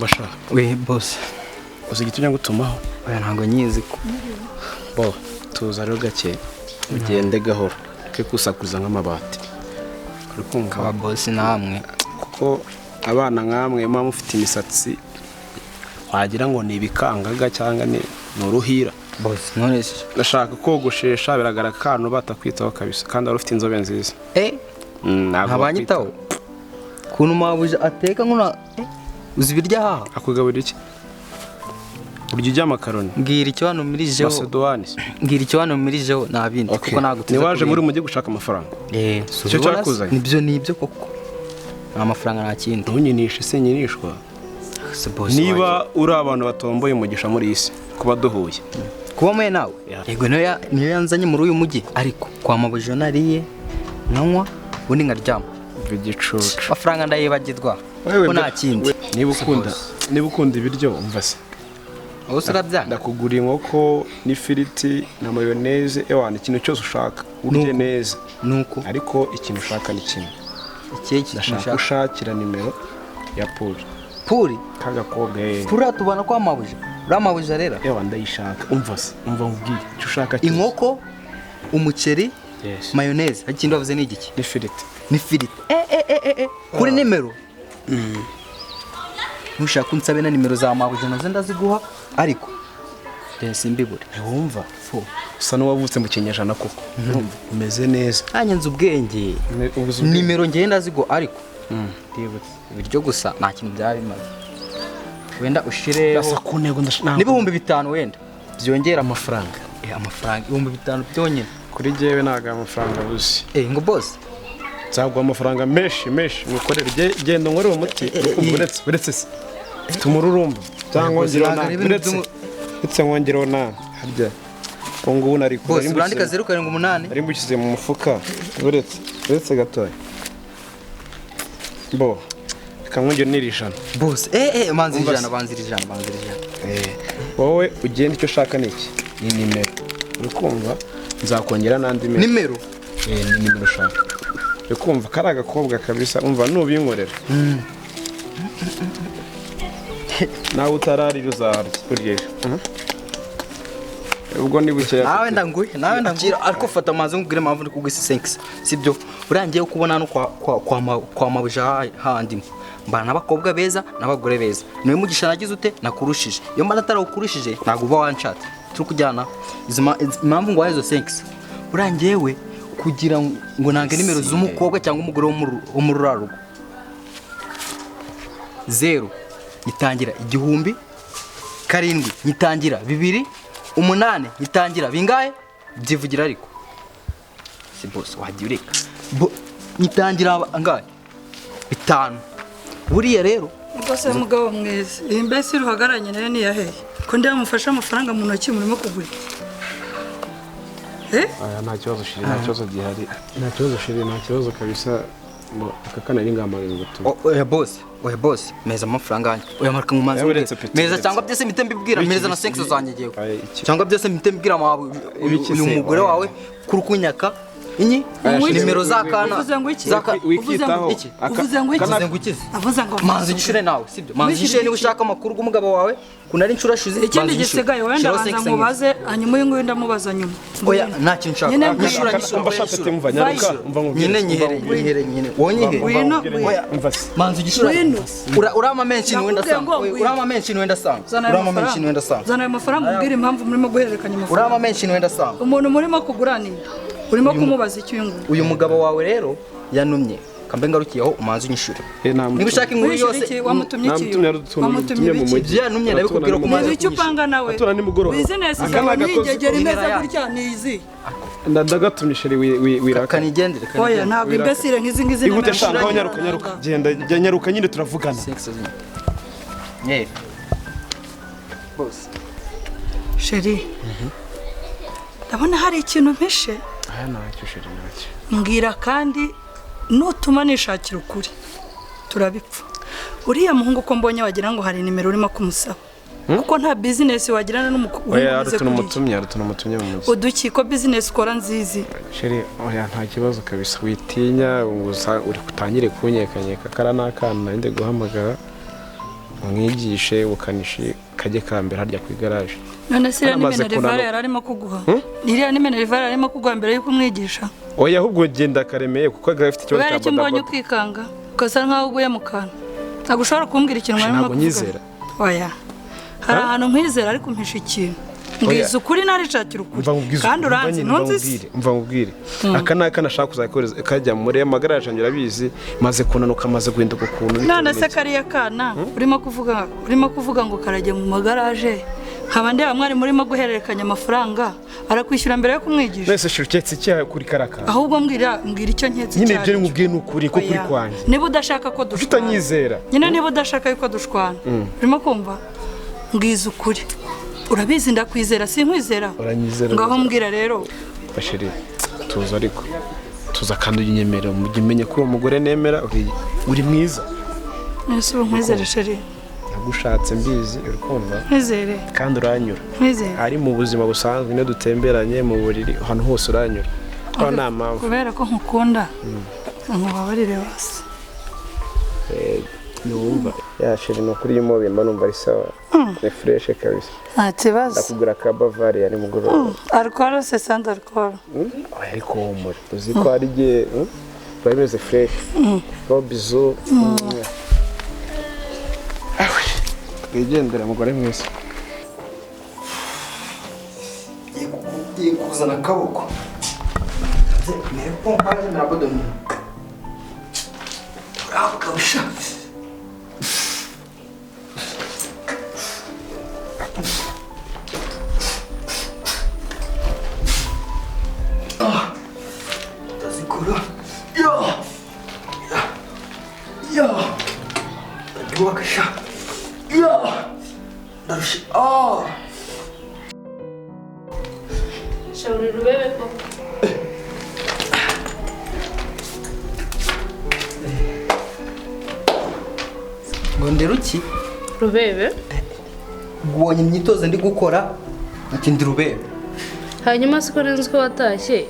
Basha. We boss. Uzi gitunya gutumaho. Oya ntago nyizi ko. Bo, tuza rero gake. Ugende gahoro. Ke kusakuza nk'amabati. Kuri kumva Aba boss namwe. kuko abana nkamwe mama mufite imisatsi wagira ngo ni ibikangaga cyangwa ni uruhira. Boss nonese. Ndashaka kogoshesha biragara kantu batakwitaho kabisa kandi ari ufite inzobe nziza. Ntabanyitaho. Kuntu mabuja ateka nkuna uzi birya haha. Akugaburira iki? Urya ujya makaroni. Ngira icyo hano muri jeho. Macedoni. Ngira icyo hano muri jeho nabindi kuko naguteze. Ni waje muri mujye gushaka amafaranga. Cyo cyakuzanye. Nibyo koko. Amafaranga nta kindi. Unyinishe se nyinishwa. Niba uri abantu batomboye umugisha muri isi kuba duhuye. Kuba mwe nawe. Yego niyo yanzanye muri uyu mujyi ariko kwa mabuja nariye nkanywa ubundi ngaryama. Igicucu. Amafaranga ndayibagirwa. Ko nta kindi. Niba ukunda ibiryo umva se. Usurabya ndakugura inkoko n'ifiriti na mayonnaise ewana ikintu cyose ushaka urye neza nuko ariko ikintu ushaka ni kimwe iki ndashaka ushakira nimero ya Puri kagakobwa Puri atubana kwa mabuja ramabuja rero ewa ndayishaka umva ubwiye icyo ushaka inkoko umuceri mayonnaise ikindi wavuze ni igiki n'ifiriti kuri nimero Nushaka unsabe na nimero za mabuja nazo ndaziguha ariko simbibure wumva usa n'uwavutse mu kinyejana koko umeze neza anyenze ubwenge nimero ngenda zigo ariko ibiryo gusa nta kintu byabimaze wenda ushireho n'ibihumbi 5 wenda byongera amafaranga ibihumbi 5 byonyine kuri jewe naga amafaranga buzi ngo boss nzagwa amafaranga menshi mukorere genda nkorera umuti uretse se tumururumba cyangwa uretse ngongeraho na harya ngo nari boss urandika 078 ari mbukize mu mufuka uretse gatoya bo kamwongera nirijana boss banzirijana wowe ugenda icyo shaka niki ni nimero urukumva nzakongera nandi nimero ni nimero shaka ukumva karaga kobwa kabisa umva nubinkorera nawe utarari uzarya ubwo ni buke nawe ndanguye ariko fata amazi ngubwire mpamvu ndi kugwisa 5 sibyo urangiye kubona no kwa mabuja handi mbana abakobwa beza n'abagore beza niwe mugisha nagize ute nakurushije iyo mbana atarawukurushije ntago uba wanchatse turi kujyana impamvu ngo wahezo 5 urangiye we kugira ngo nange nimero z'umukobwa cyangwa umugore wo mu rurarugo 0 nitangira 1000 7 nitangira 2 8 nitangira bingahe byivugira ariko si boss wagiye ureka nitangira angahe 5 buriya rero ubwo mugabo mwese imbese ruhagaranye nayo ni yaheye ko ndamufasha amafaranga mu ntoki murimo kugura nta kibazo shiri nta kibazo gihari nta kibazo kabisa akakana ringamba ngutu oya boss meza amafaranga anje oya marka mu manzi meza cyangwa byose mite mbibwira meza na 5 zanjye giye cyangwa byose mite mbibwira uyu mugore wawe kuri kunyaka inyi nimero zakana avuze ngo manzi gishire nawe sibyo manzi gishire ni ushaka makuru gumugabo wawe kunari incura shuze ikindi gisigaye wenda banza mubaze hanyuma uyu ndamubaza nyuma oya nta kintu nshaka nyishura mbashaka temva nyaruka mva ngo nyine wonyihe oya manzi gishura urama menshi ni wenda sanga urama menshi ni wenda sanga zana amafaranga ubwira impamvu murimo guhererekanya amafaranga urama menshi ni wenda sanga umuntu murimo kuguranira urimo kumubaza icyo yungu uyu mugabo wawe rero yanumye kambe ngarukiyeho umanzi unyishure niba ushaka inkuru yose wamutumye mu mujyi yanumye ndabikubwira ko umanzi icyo upanga nawe business zawe nigegera imeza gutya nizi ndagatumye sheri wiraka kanigendere oya ntabwo imbesire nkizi ihute shaka nyaruka genda nyaruka nyine turavugana boss sheri ndabona hari ikintu mpishe ntacyo sheri ntacyo mbwira kandi nutuma nishakira ukuri turabipfa uriya muhungu ko mbonye wagira ngo hari nimero urimo kumusaba kuko nta business wagirana n'umukobwa umutumye mu mujyi udukiko business ukora nzizi sheri oya nta kibazo kabisa witinya uri kutangire kunyekanyeka kara nakana nde guhamagara mwigishe ubukanishi kajye kambere harya ku igaraje. None se iriya ni minerivare yari arimo kuguha? Iriya ni minerivare arimo kuguha mbere y'uko umwigisha? Oya ahubwo genda karemeye kuko agafite ikibazo cya bodaboda. Mbonye kwikanga ukasa nkaho uguye mu kantu. Ntabwo ushobora kumbwira ikintu mwari ntabwo nyizera. Oya hari ahantu nkwizera ariko umpisha ikintu. Mbwiza ukuri narishakira ukuri kandi uranzi ntunzi. Mva nkubwire aka naka nashaka kuzakoreza kajya muri amagaraje yanjye urabizi maze kunanuka maze guhinduka ukuntu. None se kariya kana urimo kuvuga ngo karajye mu magaraje nkabandi bamwari murimo guhererekanya amafaranga arakwishyura mbere yo kumwigisha. Nese shiruketse cyaha kuri karaka. Ahubwo mbwira icyo nketse cyane. Nyine byo nkubwiye n'ukuri ko kuri kwanjye. Niba udashaka ko dushwana. Utanyizera. Nyine niba udashaka yuko dushwana. Urimo kumva? Mbwiza ukuri. Urabizi ndakwizera sinkwizera. Uranyizera. Ngaho mbwira rero. Bashiri tuza ariko tuza kandi unyemera mugimenye ko umugore nemera uri mwiza. Ese umwizere sheri. Nagushatse mbizi urukumva. Mwizere. Kandi uranyura. Mwizere. Ari mu buzima busanzwe ne dutemberanye mu buriri ahantu hose uranyura. Ko nama. Kubera ko nkukunda. Nkubabarire bose. Numva yashiri no kuri yimo bimba numva ari sawa. Ni fresh kabisa. Nta kibazo. Ndakugura ka Bavaria ari mugoroba. Alcohol c'est sans alcohol. Ariko umuri uzi ko ari giye bameze fresh. Ko bizo. Twigendera mugore mwese. Ye kuzana akaboko. Mere pompaje murabodomi. Kabisha. Tazikura. Ya. Tajuakasha. Ya. Darushi. Shauri rubebe ko. Ngonderuki? Rubebe? Gwonye imyitozo ndi gukora ati ndi rubebe. Hanyuma siko nzi ko watashye.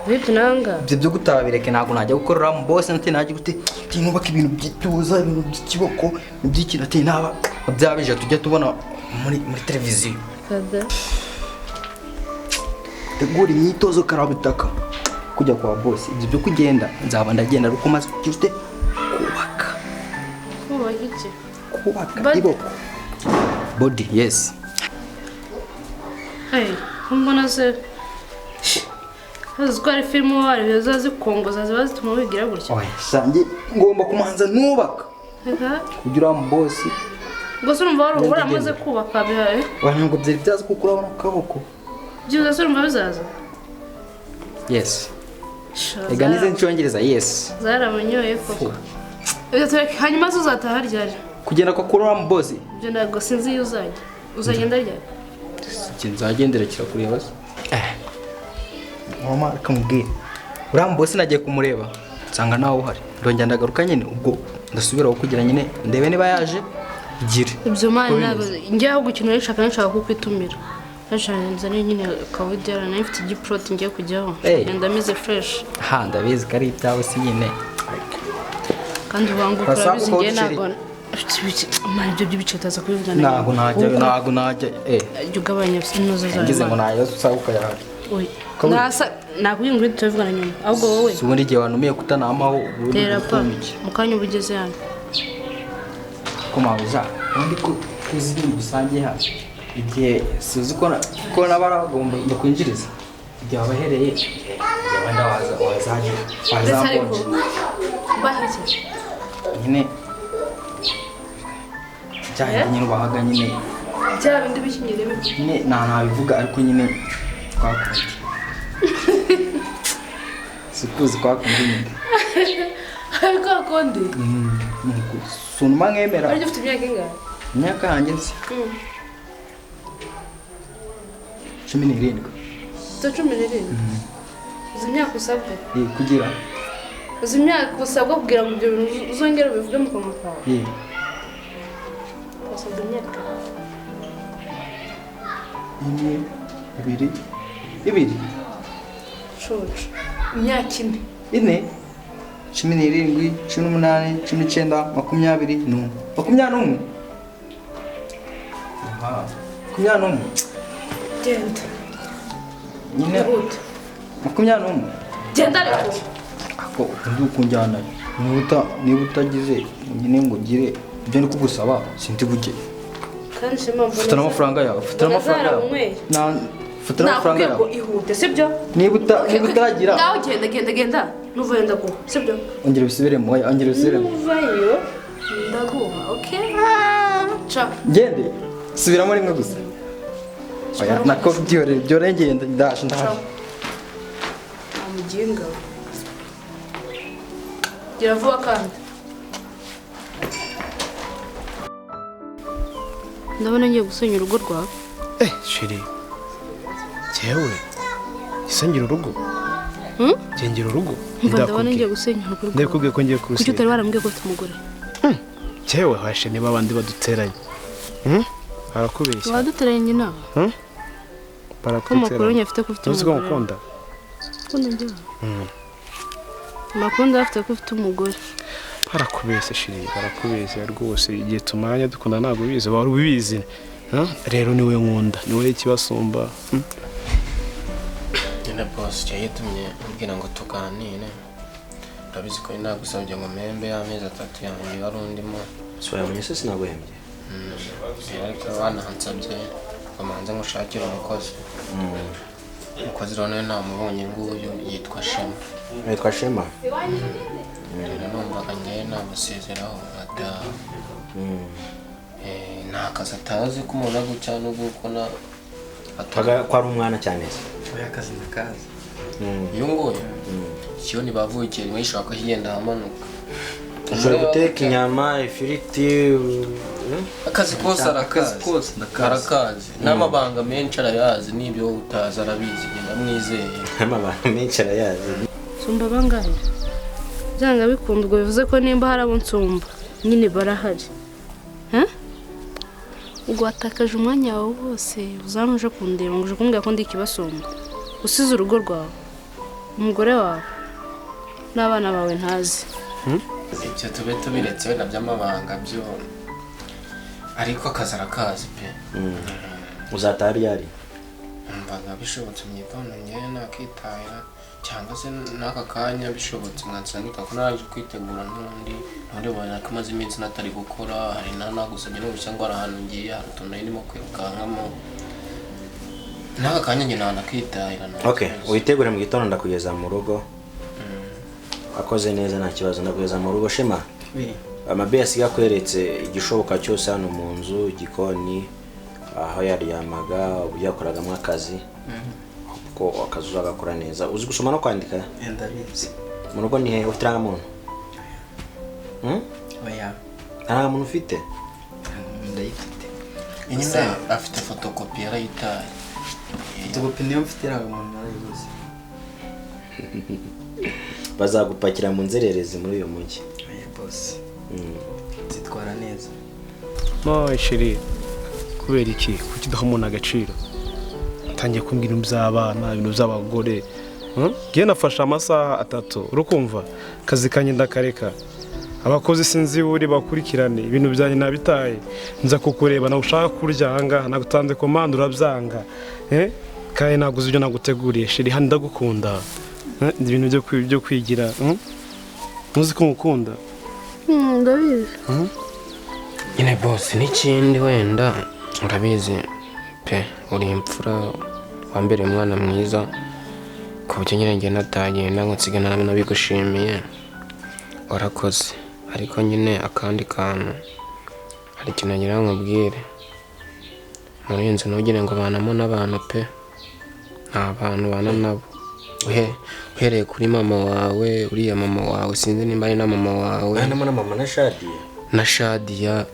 Bibyo nanga. Ibyo byo gutabireke ntago najya gukorera mu boss nti najya gute tinubaka ibintu byituza ibintu by'ikiboko by'ikina ati naba byabije tujya tubona muri televiziyo. Kada. Tegura imyitozo karabutaka kujya kwa boss ibyo byo kugenda nzaba ndagenda ruko maze cyute kubaka. Kubaka iki? Kubaka iboko. Body yes. Hey, mbona se Azikora filmu wari zazikongoza ziba zituma wigira gutya. Oya, sange ngomba kumanza nubaka. Kugira mu boss. Gusa urumva wari uramaze kubaka bihaye. Wanango byari byaza kukura wana kaboko. Byiza se urumva bizaza. Yes. Eganize ncyongereza yes. Zaramunyoye koko. Hanyuma uzataha ryari? Kugenda kwa kurora mu boss. Byo ndago sinzi iyo uzajya. Uzagenda ryari? Nzagendera kirakureba se. Mama akamubwira uriya boss nagiye kumureba nsanga nawe uhari ndongera ndagaruka nyine ubwo ndasubiraho kugira nyine ndebe niba yaje igire ibyo mani ntabwo njyaho gukina nshaka kukwitumira nashanje nyine kawidera nayo ifite igiproti ngiye kujyaho ndamize fresh ndabizi ko ari ibyawe si nyine kandi ubangu kurabizi ngiye ntabwo mani ibyo by'ibice utaza kubivuga ntabwo najya jya ugabanya inoze zawe ngize ngo najya usabuka yawe nakubwiye ngo tuvugana nyuma ahubwo wowe si ubundi igihe wanumiye kutanamaho rera pa mu kanya uba ugeze hano ko mabuja ubundi ko kuziri gusangiye hano igihe suzi ko nabaragomba kwinjiriza igihe wabahereye wenda wazaje wazabonje bahetse nyine cyane nyine ubahaga nyine bya bindi bikinyere nyine ntabivuga ariko nyine twakunze sikuzi kwakundi nyine ariko akonde sunuma nkemera ariko ufite imyaka ingahe imyaka yanjye nzi 17 17 uzi imyaka usabwa kugira uzi imyaka usabwa kugira ngo ibyo bintu uzongere ubivuge mu kanwa kawe usabwa imyaka ibiri George imyaka ine 17 18 19 20 21 makumyabiri. genda Nyine ihute 21. genda ariko Ako undi ukunjyana. Niba utagize nyine ngo gire ibyo ndi kugusaba sinti buke. kandi shema mbona Futana amafaranga yawe. Futana amafaranga yawe. Futana amafaranga nakubwiye ngo yawe. ihute sibyo Niba utaragira. ngaho genda nuvuye ndaguha sibyo Ongera bisubiremo. Ongera bisubiremo. nuvayo ndaguha okay cha Ngende. Subiramo rimwe gusa. Oya nako byore ngenda ndaje. amuginga gira vuba kandi ndabona ngiye gusenya urugo rwawe sheri cyewe isengera urugo ngengera urugo mva ndabona ngiye gusenya urugo rwawe ndakubwiye ko ngiye kuki kurusenya utari warambwiye ko ufite umugore cyewe hashe niba abandi baduteranye barakubeshya waduteranye nawe ko amakuru barakuteranya nyafite ko ufite uzi ko umugore ngukunda ukunda njyewe amakuru ndafite ko ufite umugore barakubeshya sheri barakubeshya rwose igihe tumaranye dukunda ntabwo ubizi wari ubizi rero niwe nkunda niwe ikibasumba nyine boss cyayitumye ubwira ngo tuganire urabizi ko nagusabye ngo mpembe y'amezi 3 yanjye wari undimo soya munyese sinaguhembye ariko wanahansabye bamanze ngushakira umukozi umukozi rero nawe namubonye nguyu yitwa Shema witwa Shema rero numvaga ngewe namusezeraho ataha nta kazi atazi ko umuntu agucana ugukona ko ari umwana cyane se Oya akazi ndakazi. iyo nguyu ikiyo ntibavukiye rimwe yishaka kugenda ahamanuka ushobora guteka inyama ifiriti akazi kose arakazi n'amabanga menshi arayazi n'ibyo utazi arabizi genda mwizeye n'amabanga menshi arayazi nsumba bangahe byanga bikunda ubwo bivuze ko nimba hari abo nsumba nyine barahari ubwo watakaje umwanya wawe wose uzamuje kundeba ngo uje kumbwira ko ndi ikibasumba usize urugo rwawe umugore wawe n'abana bawe ntazi ibyo tube tubiretse wenda by'amabanga byo ariko akazi arakazi pe uzataha ryari mbaga bishobotse mu gitondo ngewe nakitahira cyangwa se n'aka kanya bishobotse mwansanga ko naraje kwitegura n'undi bona ko amaze iminsi natari gukora hari nagusabye n'ubushya ngo arahantu ngiye hari utuntu ndimo kwirukankamo n'aka kanya njye nakitahira okay witegure mu gitondo ndakugeza mu rugo akoze neza nta kibazo ndakugeza mu rugo Shema amabe asiga kweretse igishoboka cyose hano mu nzu igikoni aho yaryamaga uburyo yakoragamo akazi ko akazi uzagakora neza uzi gusoma no kwandika Ndabizi. mu rugo ni he ufite irangamuntu Oya. irangamuntu ufite Ndayifite. inyuma afite fotokopi yarayitaye Fotokopi niyo mfite irangamuntu narayibuze. bazagupakira mu nzererezi muri uyu mujyi Oya boss. Zitwara neza. no sheri kubera iki kuki udaha umuntu agaciro utangiye kumbwira ibintu by'abana ibintu by'abagore ngiye nafashe amasaha 3 urukumva kazi kanye ndakareka abakozi sinzi uri bakurikirane ibintu byanjye nabitaye nza kukureba nawe ushaka kurya ahangaha nagutanze komande urabyanga kandi naguze ibyo naguteguriye sheri handi ndagukunda ibintu byo kwigira ntuzi ko ngukunda ndabizi nyine boss n'ikindi wenda urabizi pe uri imfura wambere umwana mwiza ku buryo nyine njye natagenda ngo nsige nabigushimiye warakoze ariko nyine akandi kantu hari ikintu ngira nkubwire muri iyi nzu ntugire ngo banamo n'abantu pe nta bantu bana nabo uhereye kuri mama wawe uriya mama wawe sinzi nimba ari na mama wawe banamo na mama na Shadiya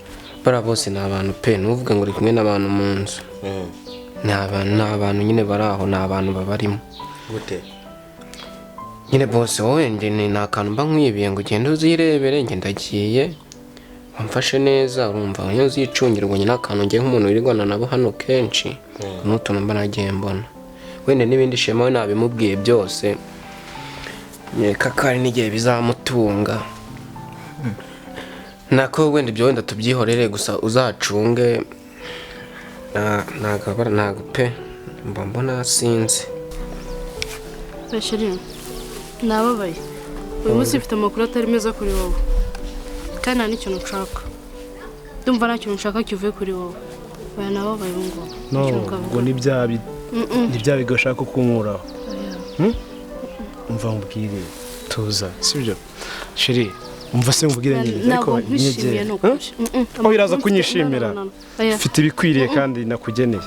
bara bose ni abantu pe nuvuga ngo uri kumwe n'abantu mu nzu ni abantu nyine bari aho ni abantu babarimo gute nyine bose wowe ni akantu mba nkwibiye ngo ugende uzirebere njye ndagiye wamfashe neza urumva iyo uzicungirwa nyine akantu ngiye nk'umuntu wirirwana nabo hano kenshi n'utuntu mba nagiye mbona wenda n'ibindi Shema we nabimubwiye byose nyereka ko hari n'igihe bizamutunga nako wenda ibyo wenda tubyihorere gusa uzacunge ntago pe mbona sinzi. Bashiri nababaye uyu munsi mfite amakuru atari meza kuri wowe kandi nta n'ikintu nshaka ndumva nta kintu nshaka kivuye kuri wowe oya nababaye ngo ngo ni bya bigo ushaka kunkuraho umva mbwire tuza sibyo sheri umva se mbwire nyine ariko nyegera aho iraza kunyishimira mfite ibikwiriye kandi nakugeneye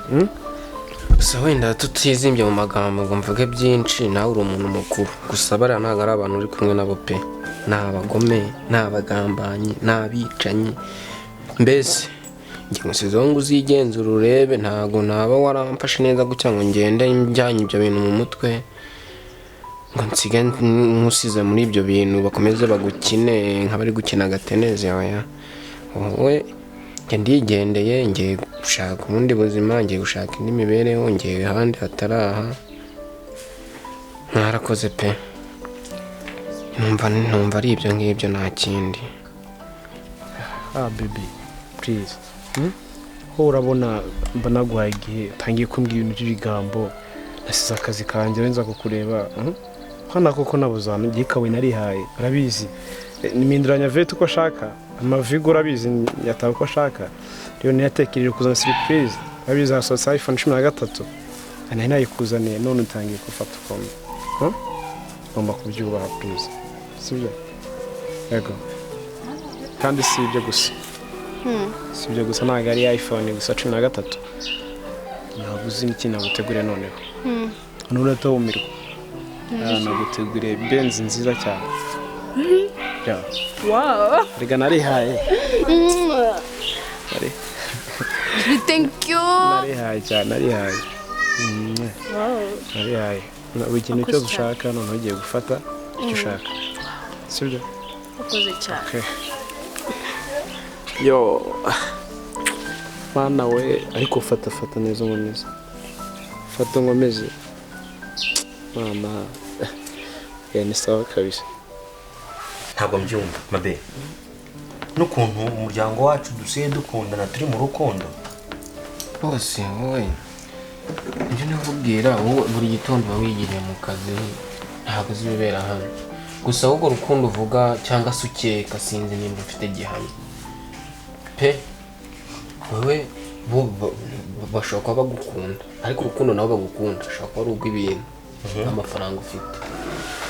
gusa wenda tutizimbye mu magambo ngo mvuge byinshi nawe uri umuntu mukuru gusa bariya ntabwo ari abantu uri kumwe nabo pe ni abagome ni abagambanyi ni abicanyi mbese njye ngusizeho ngo uzigenzura urebe ntabwo naba waramfashe neza gutya ngo ngende njyanye ibyo bintu mu mutwe ngo nsige nkusize muri ibyo bintu bakomeze bagukine nk'abari gukina agatenezi oya wowe njye ndigendeye ngiye gushaka ubundi buzima ngiye gushaka indi mibereho ngiye ahandi hatari aha mwarakoze pe numva ari ibyo ngibyo nta kindi baby please ho urabona mba naguhaye igihe utangiye kumbwira ibintu by'ibigambo nasize akazi kanjye wenza kukureba hano koko nabuzana igihe kawe narihaye urabizi niminduranya vete uko ashaka amavigo urabizi yatawe uko ashaka rero niyatekereje kuzana surprise urabizi hasohotse iPhone 13 nari nayikuzaniye none utangiye gufata ukombe ngomba kubyubaha please sibyo yego kandi si ibyo gusa sibyo gusa ntabwo ari iPhone gusa 13 naguze ikintu nagutegure noneho nurata umirwa nagutegure Benz nziza cyane wow rega narihaye thank you narihaye cyane narihaye narihaye buri kintu cyose ushaka none ugiye gufata icyo ushaka sibyo ukoze cyane yo mana we ariko fata neza nkomeze fata nkomeze mama ni sawa kabisa ntabwo mbyumva mabe n'ukuntu umuryango wacu dusiye dukundana turi mu rukundo bose wowe ibyo nakubwira wowe buri gitondo uba wigiriye mu kazi ntabwo zibibera hano gusa ahubwo rukundo uvuga cyangwa se ukeka sinzi nimba ufite gihamya pe wowe bashobora kuba bagukunda ariko urukundo nabo bagukunda ashobora kuba ari ubw'ibintu n'amafaranga ufite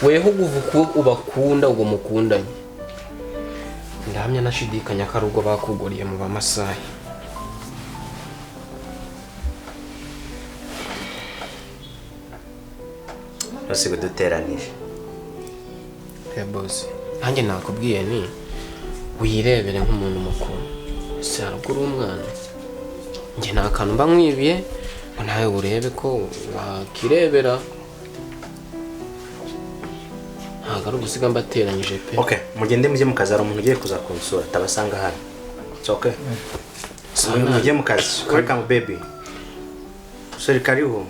weho uvuga ubakunda ubwo mukundanye ndahamya nashidikanya ko ari ubwo bakuguriye mu bamasayi bose duteranije boss nanjye nakubwiye ni wirebere nk'umuntu mukuru ese haruguru umwana njye nta kantu mba nkwibiye ngo nawe urebe ko wakirebera ntabwo ari ugusiga mbateranyije pe okay mugende mujye mu kazi hari umuntu ugiye kuza kunsura tabasanga hano it's okay mujye mu kazi welcome baby sorry karibu